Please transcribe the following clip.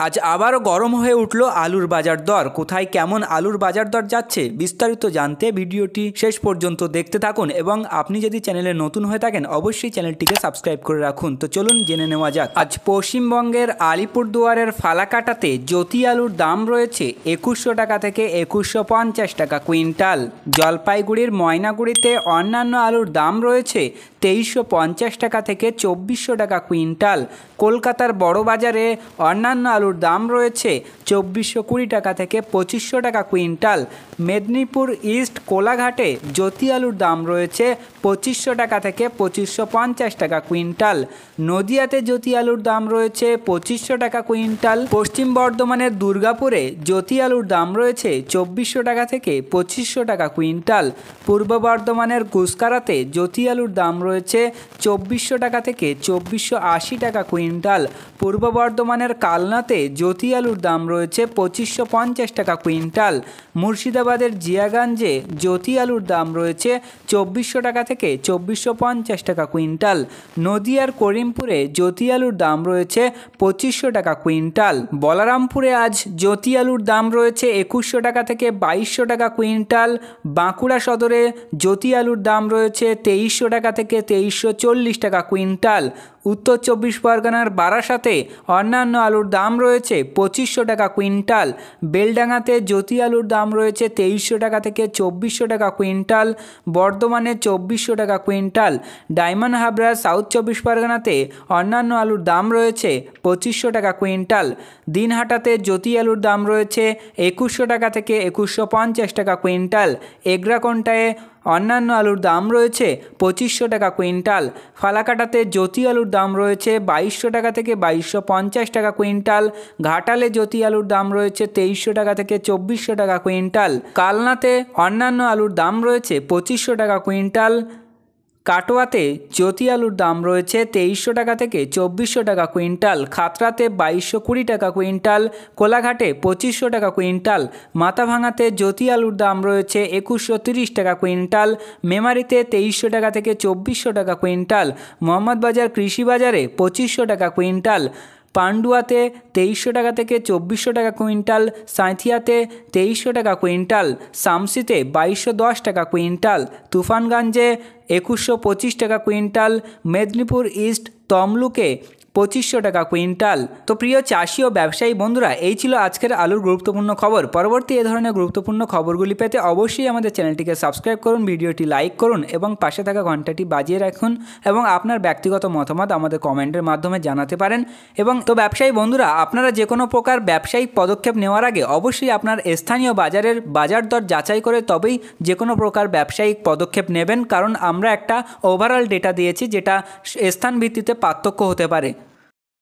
আজ আবারও গরম হয়ে উঠল আলুর বাজার দর। কোথায় কেমন আলুর বাজার দর যাচ্ছে বিস্তারিত জানতে ভিডিওটি শেষ পর্যন্ত দেখতে থাকুন এবং আপনি যদি চ্যানেলে নতুন হয়ে থাকেন অবশ্যই চ্যানেলটিকে সাবস্ক্রাইব করে রাখুন। তো চলুন জেনে নেওয়া যাক। আজ পশ্চিমবঙ্গের আলিপুরদুয়ারের ফালাকাটাতে জ্যোতি আলুর দাম রয়েছে 2100 টাকা থেকে 2150 টাকা কুইন্টাল। জলপাইগুড়ির ময়নাগুড়িতে অন্যান্য আলুর দাম রয়েছে 2350 টাকা থেকে 2400 টাকা কুইন্টাল। কলকাতার বড় বাজারে অন্যান্য আলুর দাম রয়েছে 2420 টাকা থেকে 2500 টাকা কুইন্টাল। মেদিনীপুর ইস্ট কোলাঘাটে জ্যোতি আলুর দাম রয়েছে 2500 টাকা থেকে 2550 টাকা কুইন্টাল। নদিয়াতে জ্যোতি আলুর দাম রয়েছে 2500 টাকা কুইন্টাল। পশ্চিম বর্ধমানের দুর্গাপুরে জ্যোতি আলুর দাম রয়েছে 2400 টাকা থেকে 2500 টাকা কুইন্টাল। পূর্ব বর্ধমানের গুসকারাতে জ্যোতি আলুর দাম রয়েছে 2400 টাকা থেকে 2480 টাকা কুইন্টাল। পূর্ব বর্ধমানের কালনাতে জ্যোতি আলুর দাম রয়েছে 2550 টাকা কুইন্টাল। মুর্শিদাবাদের জিয়াগঞ্জে জ্যোতি আলুর দাম রয়েছে 2400 টাকা থেকে 2450 টাকা কুইন্টাল। নদিয়ার করিমপুরে জ্যোতি আলুর দাম রয়েছে 2500 টাকা কুইন্টাল। বলরামপুরে আজ জ্যোতি আলুর দাম রয়েছে 2100 টাকা থেকে 2200 টাকা কুইন্টাল। বাঁকুড়া সদরে জ্যোতি আলুর দাম রয়েছে 2300 টাকা থেকে 2340 টাকা কুইন্টাল। উত্তর 24 পরগনার বারাসাতে অন্যান্য আলুর দাম রয়েছে 2500 টাকা কুইন্টাল। বেলডাঙ্গাতে জ্যোতি আলুর দাম রয়েছে 2300 টাকা থেকে 2400 টাকা কুইন্টাল। বর্ধমানে 2400 টাকা কুইন্টাল। ডায়মন্ড হাবড়া সাউথ 24 পরগনাতে অন্যান্য আলুর দাম রয়েছে 2500 টাকা কুইন্টাল। দিনহাটাতে জ্যোতি আলুর দাম রয়েছে 2100 টাকা থেকে 2150 টাকা কুইন্টাল। এগরাকোন্টায় অন্যান্য আলুর দাম রয়েছে 2500 টাকা কুইন্টাল। ফালাকাটাতে জ্যোতি আলুর দাম রয়েছে 2200 টাকা থেকে 2250 টাকা কুইন্টাল। ঘাটালে জ্যোতি আলুর দাম রয়েছে 2300 টাকা থেকে 2400 টাকা কুইন্টাল। কালনাতে অন্যান্য আলুর দাম রয়েছে 2500 টাকা কুইন্টাল। কাটোয়াতে জ্যোতি আলুর দাম রয়েছে 2300 টাকা থেকে 2400 টাকা কুইন্টাল। খাতড়াতে 2220 টাকা কুইন্টাল। কোলাঘাটে 2500 টাকা কুইন্টাল। মাথাভাঙাতে জ্যোতি আলুর দাম রয়েছে 2130 টাকা কুইন্টাল। মেমারিতে 2300 টাকা থেকে 2400 টাকা কুইন্টাল। মোহাম্মদবাজার কৃষি বাজারে 2500 টাকা কুইন্টাল। পান্ডুয়াতে 2300 টাকা থেকে 2400 টাকা কুইন্টাল। সাঁথিয়াতে 2300 টাকা কুইন্টাল। শামসিতে 2210 টাকা কুইন্টাল। তুফানগঞ্জে 2125 টাকা কুইন্টাল। মেদিনীপুর ইস্ট তমলুকে 2500 টাকা কুইন্টাল। তো প্রিয় চাষি ও ব্যবসায়ী বন্ধুরা, এই ছিল আজকের আলুর গুরুত্বপূর্ণ খবর। পরবর্তী এ ধরনের গুরুত্বপূর্ণ খবরগুলি পেতে অবশ্যই আমাদের চ্যানেলটিকে সাবস্ক্রাইব করুন, ভিডিওটি লাইক করুন এবং পাশে থাকা ঘন্টাটি বাজিয়ে রাখুন এবং আপনার ব্যক্তিগত মতামত আমাদের কমেন্টের মাধ্যমে জানাতে পারেন। এবং তো ব্যবসায়ী বন্ধুরা, আপনারা যে কোনো প্রকার ব্যবসায়িক পদক্ষেপ নেওয়ার আগে অবশ্যই আপনার স্থানীয় বাজারের বাজার দর যাচাই করে তবেই যে কোনো প্রকার ব্যবসায়িক পদক্ষেপ নেবেন, কারণ আমরা একটা ওভারঅল ডেটা দিয়েছি যেটা স্থান ভিত্তিতে পার্থক্য হতে পারে।